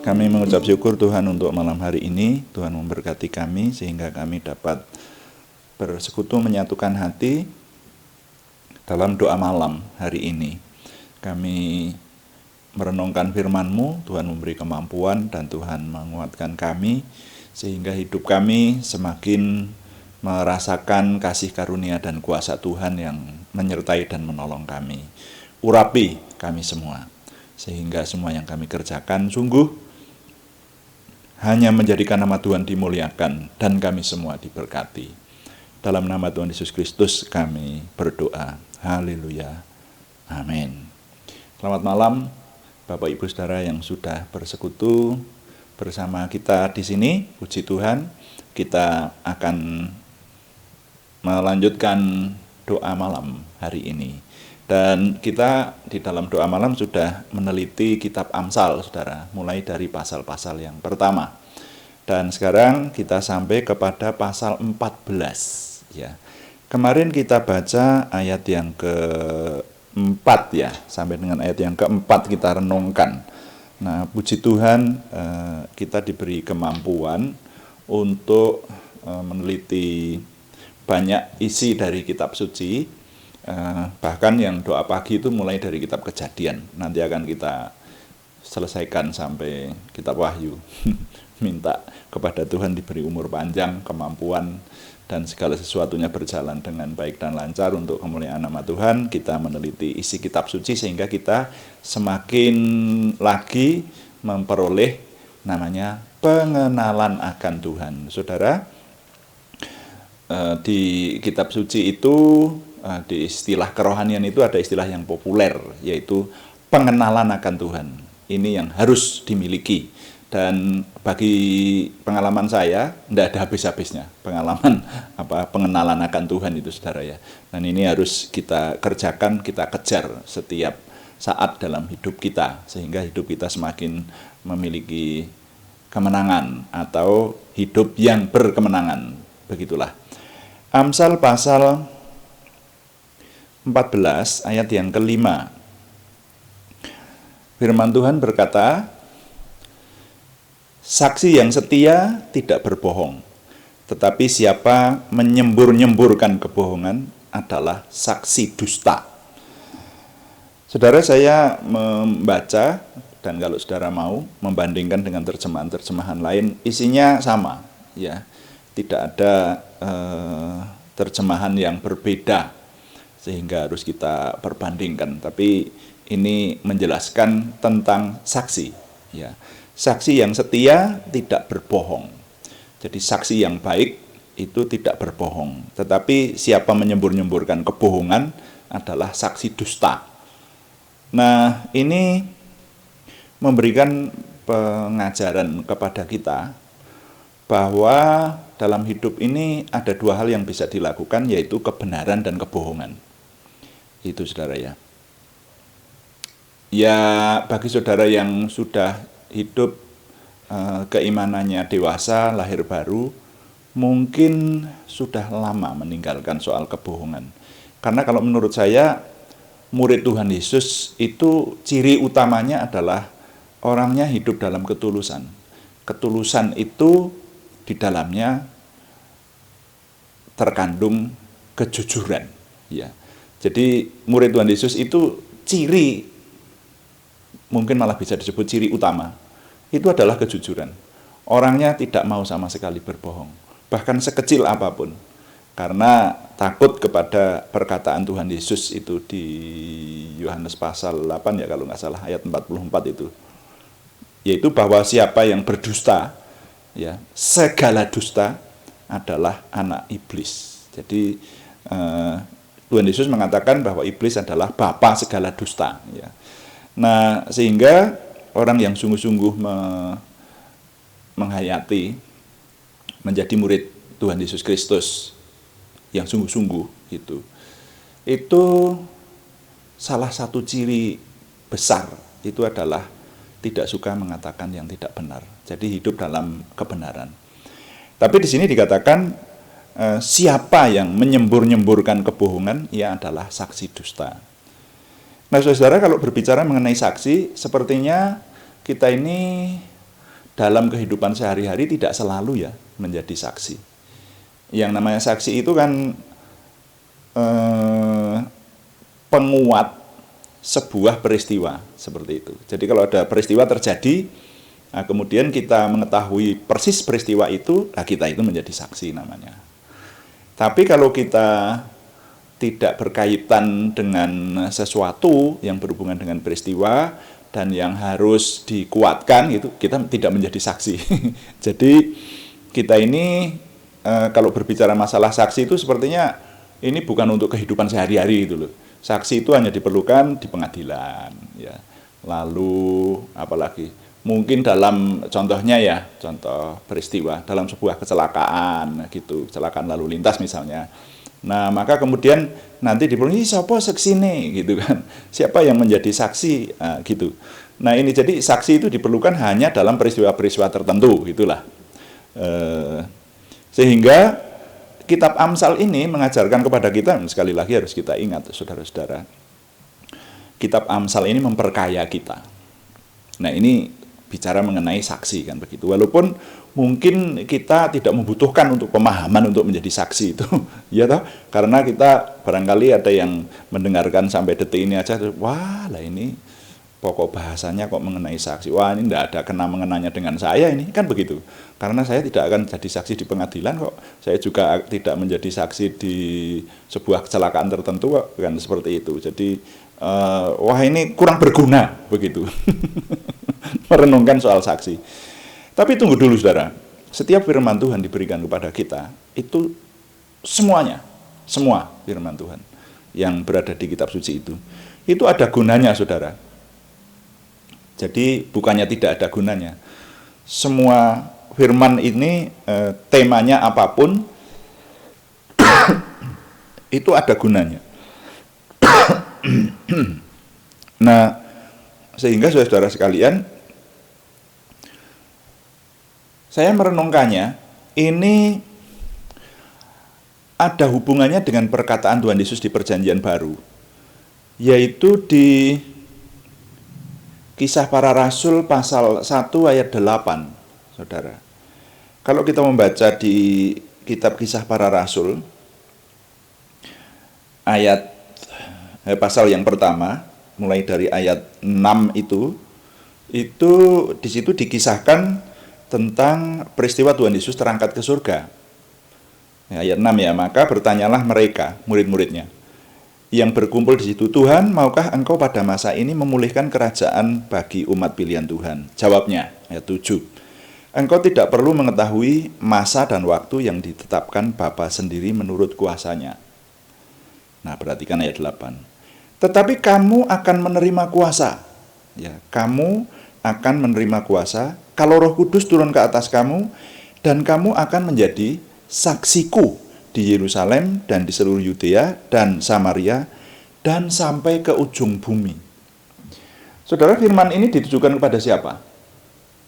Kami mengucap syukur Tuhan untuk malam hari ini. Tuhan memberkati kami sehingga kami dapat bersekutu menyatukan hati dalam doa malam hari ini. Kami merenungkan firman-Mu, Tuhan memberi kemampuan dan Tuhan menguatkan kami sehingga hidup kami semakin merasakan kasih karunia dan kuasa Tuhan yang menyertai dan menolong kami. Urapi kami semua, sehingga semua yang kami kerjakan sungguh hanya menjadikan nama Tuhan dimuliakan dan kami semua diberkati. Dalam nama Tuhan Yesus Kristus kami berdoa. Haleluya. Amin. Selamat malam Bapak Ibu Saudara yang sudah bersekutu bersama kita di sini. Puji Tuhan, kita akan melanjutkan doa malam hari ini. Dan kita di dalam doa malam sudah meneliti kitab Amsal, saudara, mulai dari pasal-pasal yang pertama. Dan sekarang kita sampai kepada pasal 14. Ya. Kemarin kita baca ayat yang ke-4 ya, sampai dengan ayat yang ke-4 kita renungkan. Nah, puji Tuhan kita diberi kemampuan untuk meneliti banyak isi dari kitab suci. Bahkan yang doa pagi itu mulai dari kitab Kejadian. Nanti akan kita selesaikan sampai kitab Wahyu. Minta kepada Tuhan diberi umur panjang, kemampuan, dan segala sesuatunya berjalan dengan baik dan lancar untuk kemuliaan nama Tuhan. Kita meneliti isi kitab suci sehingga kita semakin lagi memperoleh namanya pengenalan akan Tuhan. Saudara, di kitab suci itu, di istilah kerohanian itu ada istilah yang populer, yaitu pengenalan akan Tuhan. Ini yang harus dimiliki. Dan bagi pengalaman saya, tidak ada habis-habisnya pengalaman pengenalan akan Tuhan itu, saudara ya. Dan ini harus kita kerjakan, kita kejar setiap saat dalam hidup kita, sehingga hidup kita semakin memiliki kemenangan atau hidup yang berkemenangan. Begitulah. Amsal pasal 14 ayat yang ke-5. Firman Tuhan berkata, saksi yang setia tidak berbohong, tetapi siapa menyembur-nyemburkan kebohongan adalah saksi dusta. Saudara, saya membaca, dan kalau saudara mau membandingkan dengan terjemahan-terjemahan lain, isinya sama, ya. Tidak ada terjemahan yang berbeda sehingga harus kita perbandingkan, tapi ini menjelaskan tentang saksi, ya. Saksi yang setia tidak berbohong. Jadi saksi yang baik itu tidak berbohong, tetapi siapa menyembur-nyemburkan kebohongan adalah saksi dusta. Nah, ini memberikan pengajaran kepada kita bahwa dalam hidup ini ada dua hal yang bisa dilakukan, yaitu kebenaran dan kebohongan. Itu, saudara ya. Ya, bagi saudara yang sudah hidup keimanannya dewasa, lahir baru, mungkin sudah lama meninggalkan soal kebohongan. Karena kalau menurut saya, murid Tuhan Yesus itu ciri utamanya adalah orangnya hidup dalam ketulusan. Ketulusan itu di dalamnya terkandung kejujuran, ya. Jadi murid Tuhan Yesus itu ciri, mungkin malah bisa disebut ciri utama, itu adalah kejujuran. Orangnya tidak mau sama sekali berbohong, bahkan sekecil apapun, karena takut kepada perkataan Tuhan Yesus itu di Yohanes pasal 8 ya kalau nggak salah, ayat 44 itu, yaitu bahwa siapa yang berdusta, ya, segala dusta adalah anak iblis. Jadi Tuhan Yesus mengatakan bahwa iblis adalah bapa segala dusta, ya. Nah, sehingga orang yang sungguh-sungguh menghayati menjadi murid Tuhan Yesus Kristus yang sungguh-sungguh itu salah satu ciri besar itu adalah tidak suka mengatakan yang tidak benar. Jadi hidup dalam kebenaran. Tapi di sini dikatakan siapa yang menyembur-nyemburkan kebohongan, ia adalah saksi dusta. Nah, saudara, kalau berbicara mengenai saksi, sepertinya kita ini dalam kehidupan sehari-hari tidak selalu ya menjadi saksi. Yang namanya saksi itu kan penguat sebuah peristiwa seperti itu. Jadi kalau ada peristiwa terjadi, nah kemudian kita mengetahui persis peristiwa itu, nah kita itu menjadi saksi namanya. Tapi kalau kita tidak berkaitan dengan sesuatu yang berhubungan dengan peristiwa dan yang harus dikuatkan, itu kita tidak menjadi saksi. Jadi kita ini kalau berbicara masalah saksi itu sepertinya ini bukan untuk kehidupan sehari-hari gitu loh. Saksi itu hanya diperlukan di pengadilan, ya. Lalu apalagi? Mungkin dalam contohnya ya, contoh peristiwa dalam sebuah kecelakaan gitu, kecelakaan lalu lintas misalnya. Nah, maka kemudian nanti diperlukan siapa saksine gitu kan. Siapa yang menjadi saksi gitu. Nah, ini jadi saksi itu diperlukan hanya dalam peristiwa-peristiwa tertentu gitulah. Sehingga kitab Amsal ini mengajarkan kepada kita, sekali lagi harus kita ingat saudara-saudara, kitab Amsal ini memperkaya kita. Nah, ini bicara mengenai saksi kan begitu. Walaupun mungkin kita tidak membutuhkan untuk pemahaman untuk menjadi saksi itu, ya toh? Karena kita barangkali ada yang mendengarkan sampai detik ini aja, wah lah ini pokok bahasanya kok mengenai saksi. Wah ini tidak ada kena mengenanya dengan saya ini, kan begitu. Karena saya tidak akan jadi saksi di pengadilan kok. Saya juga tidak menjadi saksi di sebuah kecelakaan tertentu kok, kan seperti itu. Jadi wah ini kurang berguna begitu. Merenungkan soal saksi. Tapi tunggu dulu saudara, setiap firman Tuhan diberikan kepada kita, itu semuanya, semua firman Tuhan yang berada di kitab suci itu ada gunanya saudara. Jadi bukannya tidak ada gunanya. Semua firman ini temanya apapun, itu ada gunanya. Nah, sehingga saudara-saudara sekalian, saya merenungkannya, ini ada hubungannya dengan perkataan Tuhan Yesus di Perjanjian Baru, yaitu di Kisah Para Rasul pasal 1 ayat 8, saudara. Kalau kita membaca di kitab Kisah Para Rasul, pasal yang pertama, mulai dari ayat 6 itu di situ dikisahkan tentang peristiwa Tuhan Yesus terangkat ke surga. Ayat 6 ya, maka bertanyalah mereka, murid-muridnya, yang berkumpul di situ, Tuhan, maukah engkau pada masa ini memulihkan kerajaan bagi umat pilihan Tuhan? Jawabnya, ayat 7, engkau tidak perlu mengetahui masa dan waktu yang ditetapkan Bapa sendiri menurut kuasanya. Nah, perhatikan ayat 8. Tetapi kamu akan menerima kuasa. Ya, kamu akan menerima kuasa kalau Roh Kudus turun ke atas kamu, dan kamu akan menjadi saksiku di Yerusalem dan di seluruh Yudea dan Samaria dan sampai ke ujung bumi. Saudara, firman ini ditujukan kepada siapa?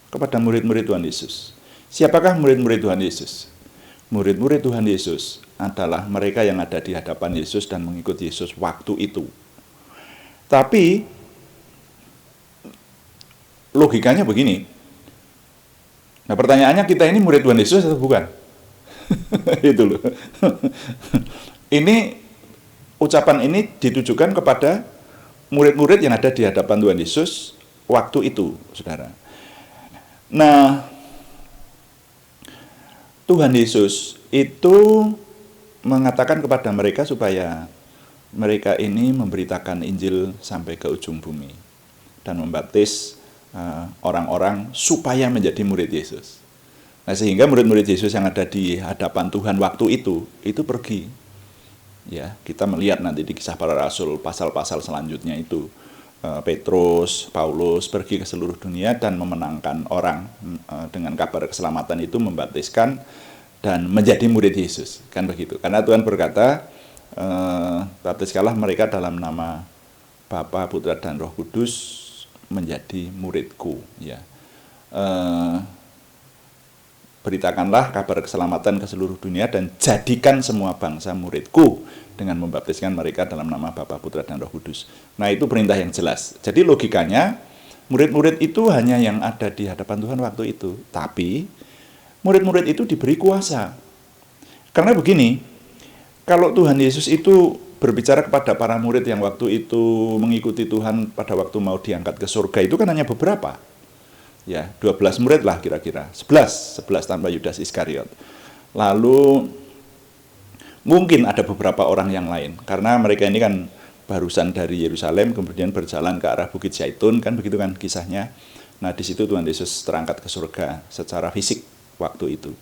Kepada murid-murid Tuhan Yesus. Siapakah murid-murid Tuhan Yesus? Murid-murid Tuhan Yesus adalah mereka yang ada di hadapan Yesus dan mengikuti Yesus waktu itu. Tapi logikanya begini. Nah, pertanyaannya, kita ini murid Tuhan Yesus atau bukan? Itu loh. Ini ucapan ini ditujukan kepada murid-murid yang ada di hadapan Tuhan Yesus waktu itu, saudara. Nah, Tuhan Yesus itu mengatakan kepada mereka supaya mereka ini memberitakan Injil sampai ke ujung bumi dan membaptis orang-orang supaya menjadi murid Yesus. Nah, sehingga murid-murid Yesus yang ada di hadapan Tuhan waktu itu pergi. Ya, kita melihat nanti di Kisah Para Rasul pasal-pasal selanjutnya itu Petrus, Paulus pergi ke seluruh dunia dan memenangkan orang dengan kabar keselamatan itu, membaptiskan dan menjadi murid Yesus, kan begitu. Karena Tuhan berkata, baptiskanlah mereka dalam nama Bapa, Putra dan Roh Kudus menjadi muridku, ya. Beritakanlah kabar keselamatan ke seluruh dunia dan jadikan semua bangsa muridku dengan membaptiskan mereka dalam nama Bapa, Putra dan Roh Kudus. Nah, itu perintah yang jelas. Jadi logikanya Murid-murid itu hanya yang ada di hadapan Tuhan waktu itu. Tapi murid-murid itu diberi kuasa. Karena begini, kalau Tuhan Yesus itu berbicara kepada para murid yang waktu itu mengikuti Tuhan pada waktu mau diangkat ke surga, itu kan hanya beberapa. Ya, 12 murid lah kira-kira. 11 tanpa Yudas Iskariot. Lalu mungkin ada beberapa orang yang lain, karena mereka ini kan barusan dari Yerusalem kemudian berjalan ke arah Bukit Zaitun, kan begitu kan kisahnya. Nah, di situ Tuhan Yesus terangkat ke surga secara fisik waktu itu.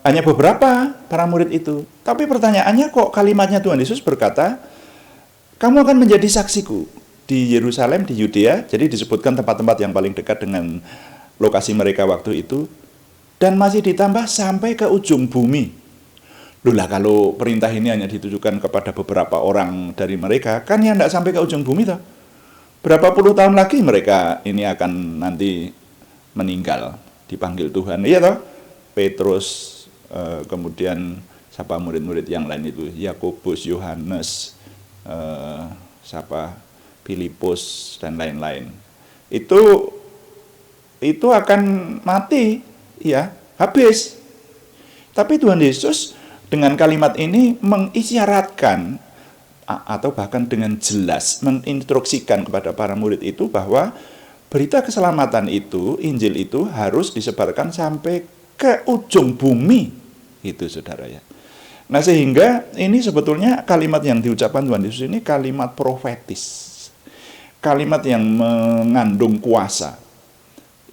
Hanya beberapa para murid itu. Tapi pertanyaannya kok kalimatnya Tuhan Yesus berkata, kamu akan menjadi saksiku di Yerusalem, di Yudea, jadi disebutkan tempat-tempat yang paling dekat dengan lokasi mereka waktu itu, dan masih ditambah sampai ke ujung bumi. Loh lah, kalau perintah ini hanya ditujukan kepada beberapa orang dari mereka, kan ya tidak sampai ke ujung bumi toh. Berapa puluh tahun lagi mereka ini akan nanti meninggal, dipanggil Tuhan, iya toh? Petrus, kemudian siapa murid-murid yang lain itu, Yakobus, Yohanes, siapa Filipus dan lain-lain. Itu akan mati, ya, habis. Tapi Tuhan Yesus dengan kalimat ini mengisyaratkan atau bahkan dengan jelas menginstruksikan kepada para murid itu bahwa berita keselamatan itu, Injil itu harus disebarkan sampai ke ujung bumi. Itu saudara ya. Nah, sehingga ini sebetulnya kalimat yang diucapkan Tuhan Yesus ini kalimat profetis. Kalimat yang mengandung kuasa.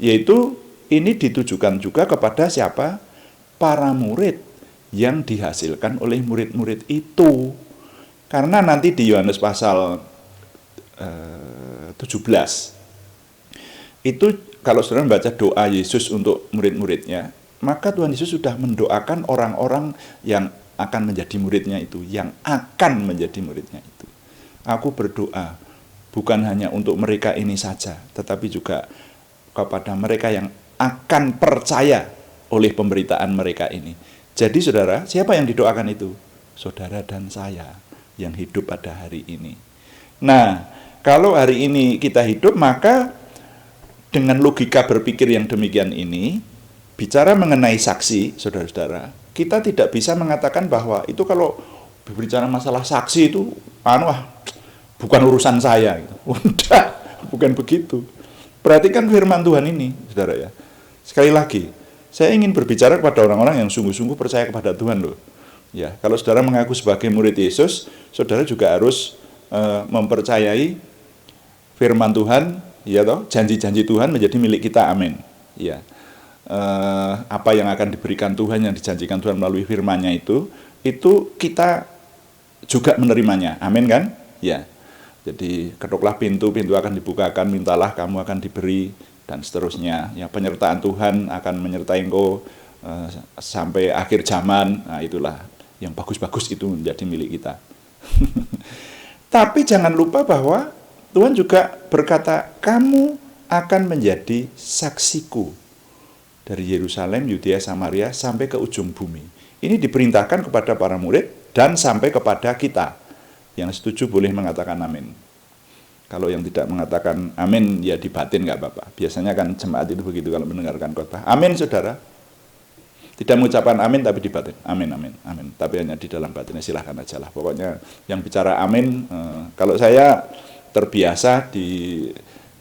Yaitu ini ditujukan juga kepada siapa? Para murid yang dihasilkan oleh murid-murid itu. Karena nanti di Yohanes pasal 17 itu kalau saudara membaca doa Yesus untuk murid-muridnya, maka Tuhan Yesus sudah mendoakan orang-orang yang akan menjadi muridnya itu, yang akan menjadi muridnya itu. Aku berdoa bukan hanya untuk mereka ini saja, tetapi juga kepada mereka yang akan percaya oleh pemberitaan mereka ini. Jadi saudara, siapa yang didoakan itu? Saudara dan saya yang hidup pada hari ini. Nah, kalau hari ini kita hidup, maka dengan logika berpikir yang demikian ini, bicara mengenai saksi, saudara-saudara, kita tidak bisa mengatakan bahwa itu kalau berbicara masalah saksi itu, bukan urusan saya. Udah, bukan begitu. Perhatikan firman Tuhan ini, saudara ya. Sekali lagi, saya ingin berbicara kepada orang-orang yang sungguh-sungguh percaya kepada Tuhan loh. Ya, kalau saudara mengaku sebagai murid Yesus, saudara juga harus mempercayai firman Tuhan, ya toh, janji-janji Tuhan menjadi milik kita, amin. Ya, apa yang akan diberikan Tuhan, yang dijanjikan Tuhan melalui firman-Nya itu kita juga menerimanya, amin kan? Ya. Jadi ketuklah pintu, pintu akan dibukakan, mintalah kamu akan diberi, dan seterusnya. Ya, penyertaan Tuhan akan menyertai engkau sampai akhir zaman. Nah, itulah yang bagus-bagus itu menjadi milik kita. Tapi jangan lupa bahwa Tuhan juga berkata, kamu akan menjadi saksiku dari Yerusalem, Yudea, Samaria sampai ke ujung bumi. Ini diperintahkan kepada para murid dan sampai kepada kita. Yang setuju boleh mengatakan amin. Kalau yang tidak mengatakan amin, ya di batin nggak apa-apa. Biasanya kan jemaat itu begitu kalau mendengarkan khotbah. Amin, saudara. Tidak mengucapkan amin tapi di batin. Amin, amin, amin. Tapi hanya di dalam batinnya, silahkan aja lah. Pokoknya yang bicara amin, kalau saya terbiasa di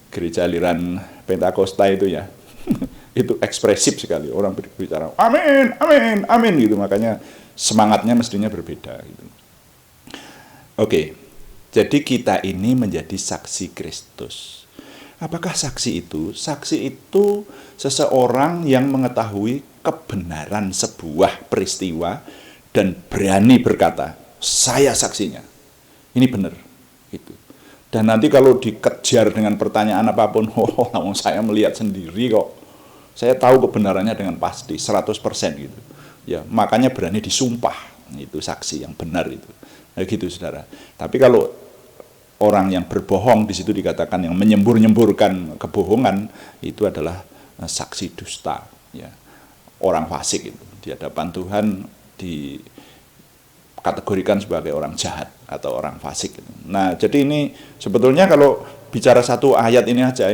gereja aliran Pentakosta itu ya, itu ekspresif sekali. Orang berbicara amin, amin, amin gitu. Makanya semangatnya mestinya berbeda gitu. Oke, jadi kita ini menjadi saksi Kristus. Apakah saksi itu? Saksi itu seseorang yang mengetahui kebenaran sebuah peristiwa dan berani berkata, saya saksinya. Ini benar. Gitu. Dan nanti kalau dikejar dengan pertanyaan apapun, saya melihat sendiri kok. Saya tahu kebenarannya dengan pasti, 100% gitu. Ya, makanya berani disumpah. Itu saksi yang benar itu. Nah, gitu saudara. Tapi kalau orang yang berbohong, di situ dikatakan yang menyembur-nyemburkan kebohongan, itu adalah saksi dusta, ya. Orang fasik itu di hadapan Tuhan dikategorikan sebagai orang jahat atau orang fasik. Nah, jadi ini sebetulnya kalau bicara satu ayat ini aja.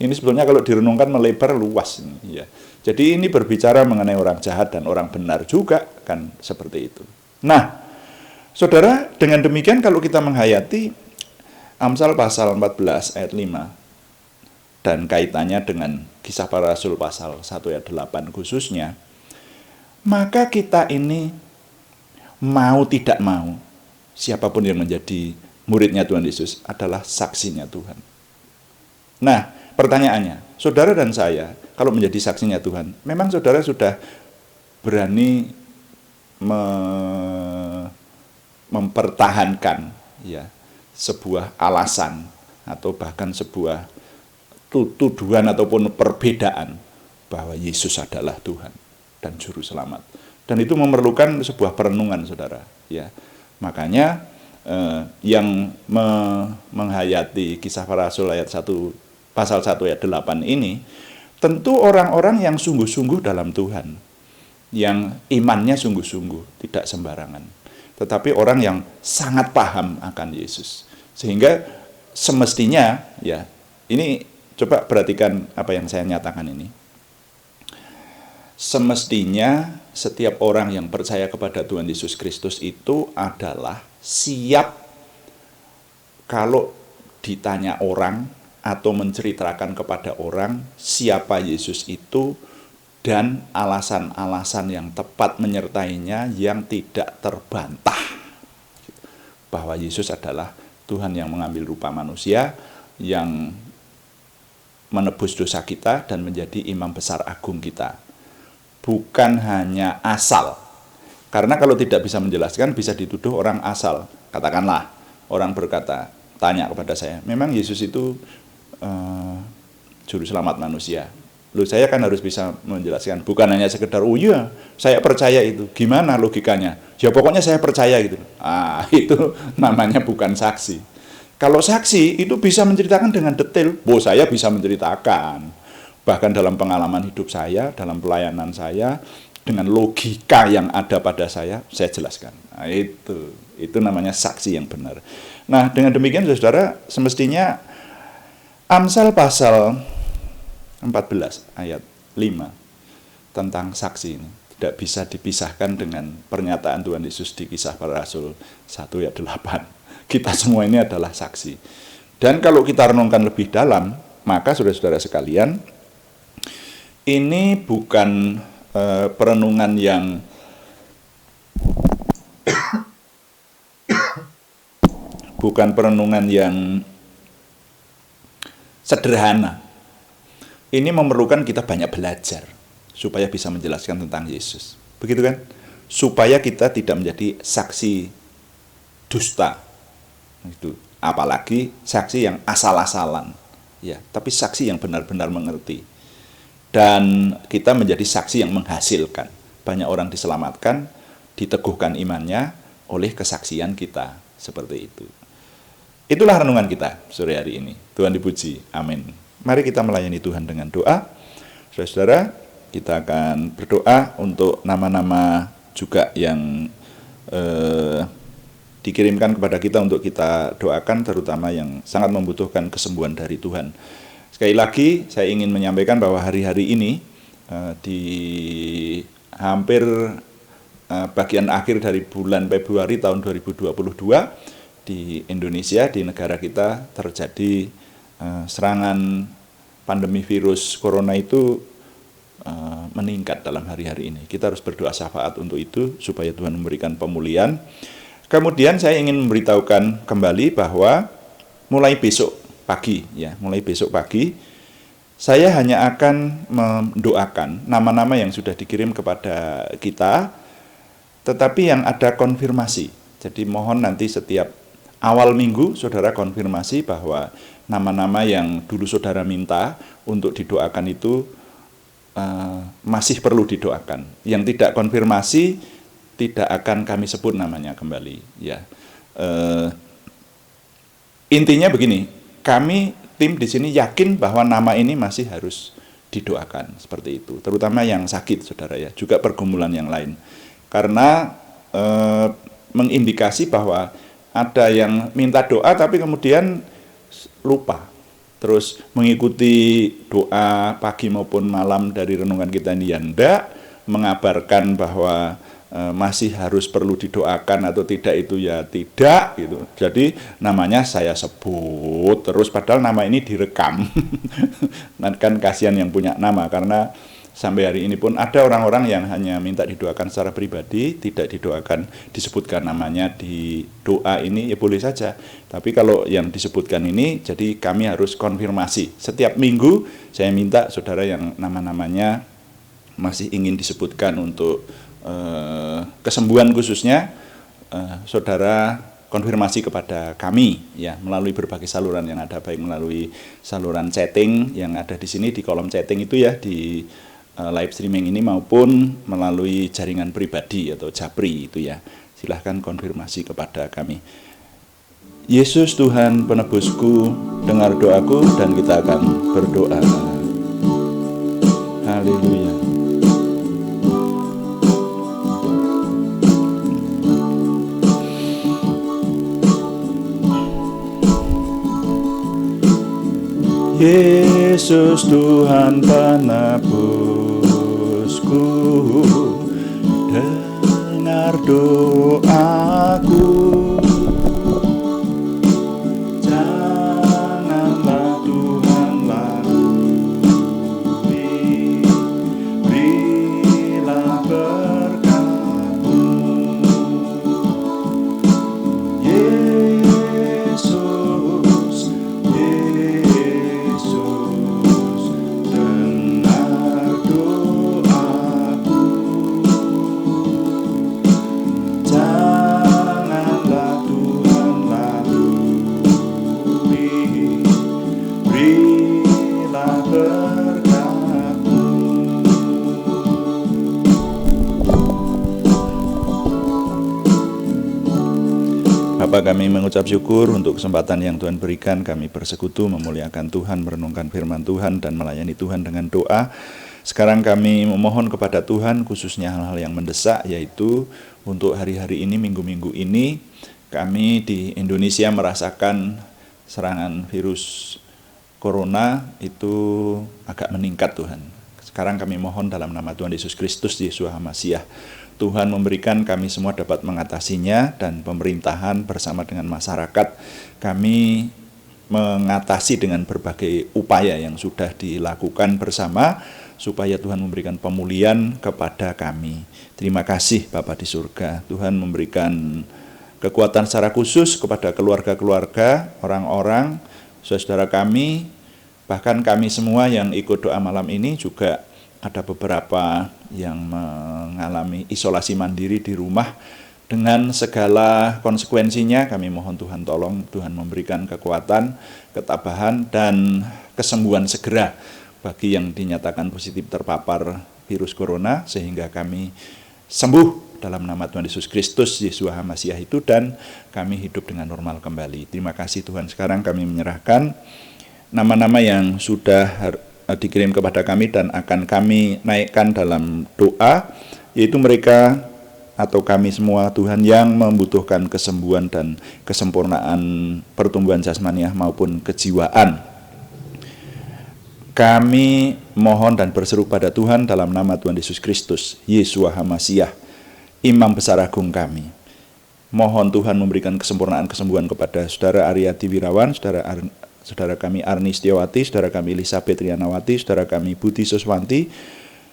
Ini sebetulnya kalau direnungkan melebar luas ini, ya. Jadi ini berbicara mengenai orang jahat dan orang benar juga kan seperti itu. Nah, saudara, dengan demikian kalau kita menghayati Amsal pasal 14 ayat 5 dan kaitannya dengan Kisah Para Rasul pasal 1 ayat 8 khususnya, maka kita ini mau tidak mau, siapapun yang menjadi muridnya Tuhan Yesus adalah saksinya Tuhan. Nah, pertanyaannya, saudara dan saya, kalau menjadi saksinya Tuhan, memang saudara sudah berani mempertahankan ya sebuah alasan atau bahkan sebuah tuduhan ataupun perbedaan bahwa Yesus adalah Tuhan dan juru selamat. Dan itu memerlukan sebuah perenungan, saudara. Ya, makanya yang menghayati Kisah Para Rasul ayat 1 pasal 1 ayat 8 ini tentu orang-orang yang sungguh-sungguh dalam Tuhan, yang imannya sungguh-sungguh, tidak sembarangan, tetapi orang yang sangat paham akan Yesus. Sehingga semestinya, ya, ini coba perhatikan apa yang saya nyatakan ini. Semestinya setiap orang yang percaya kepada Tuhan Yesus Kristus itu adalah siap kalau ditanya orang atau menceritakan kepada orang siapa Yesus itu dan alasan-alasan yang tepat menyertainya yang tidak terbantah. Bahwa Yesus adalah Tuhan yang mengambil rupa manusia, yang menebus dosa kita dan menjadi imam besar agung kita. Bukan hanya asal. Karena kalau tidak bisa menjelaskan, bisa dituduh orang asal. Katakanlah, orang berkata, tanya kepada saya, memang Yesus itu juru selamat manusia. Loh, saya kan harus bisa menjelaskan. Bukan hanya sekedar, oh iya, saya percaya itu. Gimana logikanya? Ya pokoknya saya percaya gitu. Itu namanya bukan saksi. Kalau saksi, itu bisa menceritakan dengan detail. Saya bisa menceritakan. Bahkan dalam pengalaman hidup saya, dalam pelayanan saya, dengan logika yang ada pada saya jelaskan. Itu namanya saksi yang benar. Nah, dengan demikian saudara, semestinya Amsal pasal 14 ayat 5 tentang saksi ini tidak bisa dipisahkan dengan pernyataan Tuhan Yesus di Kisah Para Rasul 1 ayat 8. Kita semua ini adalah saksi. Dan kalau kita renungkan lebih dalam, maka saudara-saudara sekalian, ini bukan perenungan yang sederhana. Ini memerlukan kita banyak belajar supaya bisa menjelaskan tentang Yesus. Begitu kan? Supaya kita tidak menjadi saksi dusta. Itu apalagi saksi yang asal-asalan. Ya, tapi saksi yang benar-benar mengerti. Dan kita menjadi saksi yang menghasilkan. Banyak orang diselamatkan, diteguhkan imannya oleh kesaksian kita. Seperti itu. Itulah renungan kita sore hari ini. Tuhan dipuji. Amin. Mari kita melayani Tuhan dengan doa. Saudara-saudara, kita akan berdoa untuk nama-nama juga yang dikirimkan kepada kita untuk kita doakan, terutama yang sangat membutuhkan kesembuhan dari Tuhan. Sekali lagi, saya ingin menyampaikan bahwa hari-hari ini di hampir bagian akhir dari bulan Februari tahun 2022 di Indonesia, di negara kita terjadi serangan pandemi virus corona itu meningkat dalam hari-hari ini. Kita harus berdoa syafaat untuk itu supaya Tuhan memberikan pemulihan. Kemudian saya ingin memberitahukan kembali bahwa mulai besok pagi, saya hanya akan mendoakan nama-nama yang sudah dikirim kepada kita, tetapi yang ada konfirmasi. Jadi mohon nanti setiap awal minggu saudara konfirmasi bahwa nama-nama yang dulu saudara minta untuk didoakan itu masih perlu didoakan. Yang tidak konfirmasi tidak akan kami sebut namanya kembali. Ya, intinya begini. Kami tim di sini yakin bahwa nama ini masih harus didoakan seperti itu, terutama yang sakit, saudara ya, juga pergumulan yang lain, karena mengindikasi bahwa ada yang minta doa tapi kemudian lupa. Terus mengikuti doa pagi maupun malam dari renungan kita ini ya enggak, mengabarkan bahwa masih harus perlu didoakan atau tidak itu ya tidak gitu. Jadi namanya saya sebut terus padahal nama ini direkam. Kan kasihan yang punya nama, karena sampai hari ini pun ada orang-orang yang hanya minta didoakan secara pribadi, tidak didoakan disebutkan namanya di doa ini ya boleh saja. Tapi kalau yang disebutkan ini, jadi kami harus konfirmasi. Setiap minggu saya minta saudara yang nama-namanya masih ingin disebutkan untuk kesembuhan khususnya, saudara konfirmasi kepada kami ya melalui berbagai saluran yang ada, baik melalui saluran chatting yang ada di sini di kolom chatting itu ya di live streaming ini, maupun melalui jaringan pribadi atau japri itu ya. Silahkan konfirmasi kepada kami. Yesus Tuhan penebusku, dengar doaku dan kita akan berdoa. Haleluya. Yesus Tuhan penebusku, dengar doaku. Janganlah Tuhan lalui, berilah berkat-Mu. Yesus, dengar doaku. Janganlah Tuhan lalui, berilah berkat-Mu. Bapa, kami mengucap syukur untuk kesempatan yang Tuhan berikan, kami bersekutu memuliakan Tuhan, merenungkan firman Tuhan dan melayani Tuhan dengan doa. Sekarang kami memohon kepada Tuhan khususnya hal-hal yang mendesak, yaitu untuk hari-hari ini, minggu-minggu ini, kami di Indonesia merasakan serangan virus corona itu agak meningkat Tuhan. Sekarang kami mohon dalam nama Tuhan Yesus Kristus, Yeshua HaMashiach, Tuhan memberikan kami semua dapat mengatasinya, dan pemerintahan bersama dengan masyarakat kami mengatasi dengan berbagai upaya yang sudah dilakukan bersama supaya Tuhan memberikan pemulihan kepada kami. Terima kasih Bapa di surga. Tuhan memberikan kekuatan secara khusus kepada keluarga-keluarga, orang-orang, saudara kami, bahkan kami semua yang ikut doa malam ini juga ada beberapa yang mengalami isolasi mandiri di rumah dengan segala konsekuensinya. Kami mohon Tuhan tolong, Tuhan memberikan kekuatan, ketabahan, dan kesembuhan segera bagi yang dinyatakan positif terpapar virus corona, sehingga kami sembuh dalam nama Tuhan Yesus Kristus, Yeshua HaMashiach itu, dan kami hidup dengan normal kembali. Terima kasih Tuhan. Sekarang kami menyerahkan nama-nama yang sudah dikirim kepada kami dan akan kami naikkan dalam doa, yaitu mereka atau kami semua Tuhan yang membutuhkan kesembuhan dan kesempurnaan pertumbuhan jasmaniah maupun kejiwaan. Kami mohon dan berseru pada Tuhan dalam nama Tuhan Yesus Kristus, Yeshua HaMashiach, Imam Besar Agung kami. Mohon Tuhan memberikan kesempurnaan kesembuhan kepada saudara Aryadi Wirawan, saudara kami Arni Setiawati, saudara kami Elisabeth Rianawati, saudara kami Budi Suswanti,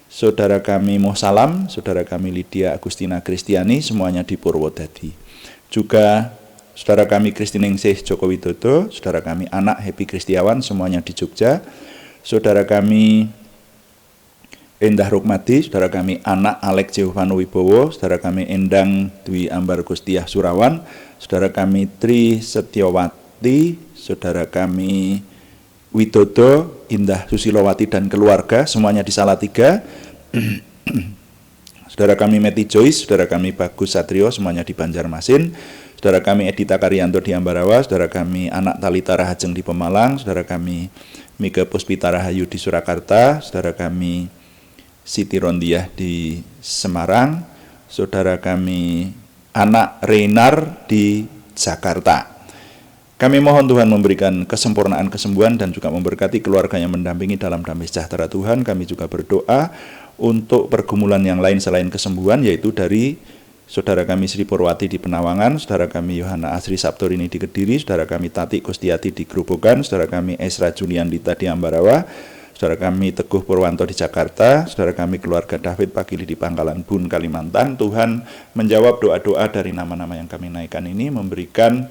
saudara kami Mohsalam, saudara kami Lydia Agustina Kristiani, semuanya di Purwodadi. Juga saudara kami Kristiningsih Joko Widodo, saudara kami anak Happy Kristiawan, semuanya di Jogja, saudara kami Endah Rukmadi, saudara kami anak Alex Jehovano Wibowo, saudara kami Endang Dwi Ambar Gustiah Surawan, saudara kami Tri Setiawati, saudara kami Widodo Indah Susilowati dan keluarga, semuanya di Salatiga. Saudara kami Meti Joyce, saudara kami Bagus Satrio, semuanya di Banjarmasin. Saudara kami Edita Karyanto di Ambarawa, saudara kami anak Talita Rahajeng di Pemalang, saudara kami Mika Puspita Rahayu di Surakarta, saudara kami Siti Rondiah di Semarang, saudara kami anak Reinar di Jakarta. Kami mohon Tuhan memberikan kesempurnaan kesembuhan dan juga memberkati keluarga yang mendampingi dalam damai sejahtera Tuhan. Kami juga berdoa untuk pergumulan yang lain selain kesembuhan, yaitu dari saudara kami Sri Purwati di Penawangan, saudara kami Yohana Asri Saptorini di Kediri, saudara kami Tati Kustiati di Grobogan, saudara kami Esra Juliandita di Ambarawa, saudara kami Teguh Purwanto di Jakarta, saudara kami keluarga David Pakili di Pangkalan Bun, Kalimantan. Tuhan menjawab doa-doa dari nama-nama yang kami naikkan ini, memberikan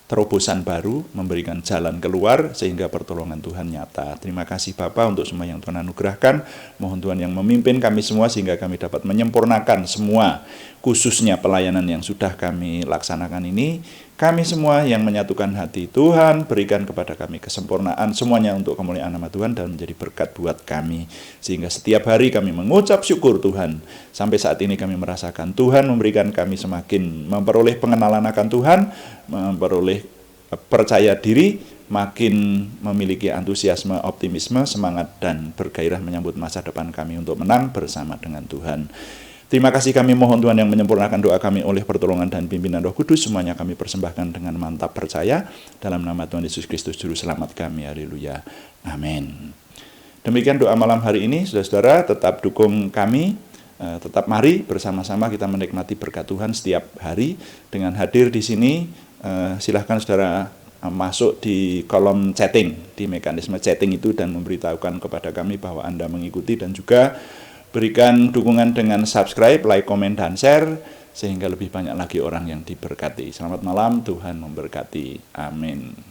terobosan baru, memberikan jalan keluar sehingga pertolongan Tuhan nyata. Terima kasih Bapa untuk semua yang Tuhan anugerahkan. Mohon Tuhan yang memimpin kami semua sehingga kami dapat menyempurnakan semua, khususnya pelayanan yang sudah kami laksanakan ini. Kami semua yang menyatukan hati, Tuhan berikan kepada kami kesempurnaan semuanya untuk kemuliaan nama Tuhan dan menjadi berkat buat kami. Sehingga setiap hari kami mengucap syukur Tuhan. Sampai saat ini kami merasakan Tuhan memberikan kami semakin memperoleh pengenalan akan Tuhan, memperoleh percaya diri, makin memiliki antusiasme, optimisme, semangat, dan bergairah menyambut masa depan kami untuk menang bersama dengan Tuhan. Terima kasih kami mohon Tuhan yang menyempurnakan doa kami oleh pertolongan dan pimpinan Roh Kudus. Semuanya kami persembahkan dengan mantap percaya dalam nama Tuhan Yesus Kristus Juru Selamat kami. Haleluya. Amin. Demikian doa malam hari ini. Saudara-saudara tetap dukung kami. Tetap mari bersama-sama kita menikmati berkat Tuhan setiap hari. Dengan hadir di sini, silahkan saudara masuk di kolom chatting, di mekanisme chatting itu, dan memberitahukan kepada kami bahwa Anda mengikuti, dan juga berikan dukungan dengan subscribe, like, komen, dan share sehingga lebih banyak lagi orang yang diberkati. Selamat malam, Tuhan memberkati. Amin.